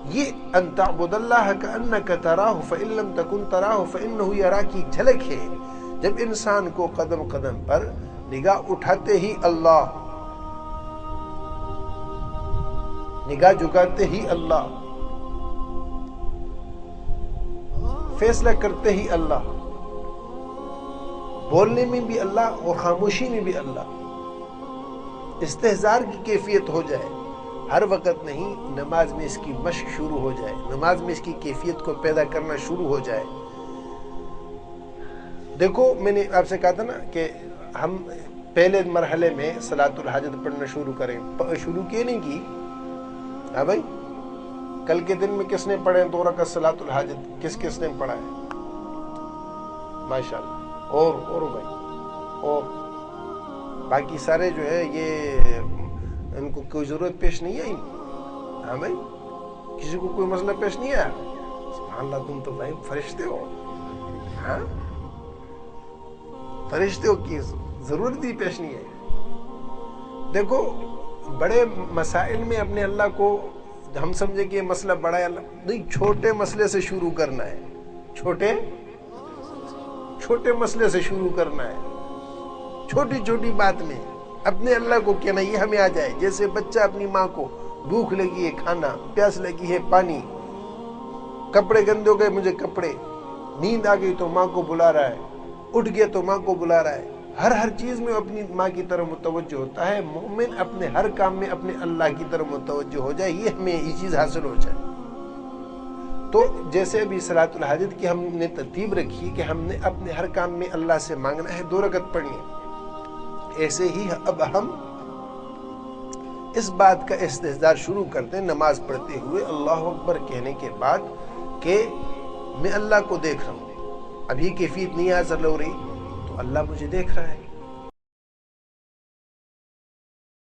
یہ ان تعبد اللہ کأنک تراہ فإن لم تکن تراہ فإنہ یراک کی جھلک ہے. جب انسان کو قدم قدم پر نگاہ اٹھاتے ہی اللہ، نگاہ جھکاتے ہی اللہ، فیصلہ کرتے ہی اللہ، بولنے میں بھی اللہ اور خاموشی میں بھی اللہ، استحضار کی کیفیت ہو جائے ہر وقت نہیں، نماز میں اس کی مشق شروع ہو جائے، نماز میں اس کی کیفیت کو پیدا کرنا شروع ہو جائے. دیکھو میں نے آپ سے کہا تھا نا کہ ہم پہلے مرحلے میں صلاۃ الحاجت پڑھنا شروع کریں، شروع کیے نہیں کی؟ ہاں بھائی، کل کے دن میں کس نے پڑھے 2 رکعت صلاۃ الحاجت؟ کس نے پڑھا ہے؟ ماشاءاللہ. اور بھائی، اور باقی سارے جو ہے یہ ان کو کوئی ضرورت پیش نہیں آئی. ہاں بھائی، کسی کو کوئی مسئلہ پیش نہیں آیا؟ سبحان اللہ، تم تو بھائی فرشتے ہو. ہاں، فرشتے ہو کی ضرورت ہی پیش نہیں ہے. دیکھو بڑے مسائل میں اپنے اللہ کو ہم سمجھے کہ یہ مسئلہ بڑا ہے، اللہ نہیں، چھوٹے مسئلے سے شروع کرنا ہے. چھوٹے مسئلے سے شروع کرنا ہے. چھوٹی چھوٹی بات میں اپنے اللہ کو کہنا، یہ ہمیں آ جائے. جیسے بچہ اپنی ماں کو بھوک لگی ہے کھانا، پیاس لگی ہے پانی، کپڑے گندے ہو گئے مجھے کپڑے، نیند آ گئی تو ماں کو بلا رہا ہے، اٹھ گیا تو ماں کو بلا رہا ہے. ہر چیز میں اپنی ماں کی طرف متوجہ ہوتا ہے. مومن اپنے ہر کام میں اپنے اللہ کی طرف متوجہ ہو جائے، یہ ہمیں یہ چیز حاصل ہو جائے. تو جیسے ابھی صلاۃ الحاجت کی ہم نے ترتیب رکھی کہ ہم نے اپنے ہر کام میں اللہ سے مانگنا ہے، 2 رکعت پڑھنی ہے. ایسے ہی اب ہم اس بات کا استحضار شروع کرتے ہیں نماز پڑھتے ہوئے اللہ اکبر کہنے کے بعد کہ میں اللہ کو دیکھ رہا ہوں. ابھی کیفیت نہیں حاصل ہو رہی تو اللہ مجھے دیکھ رہا ہے.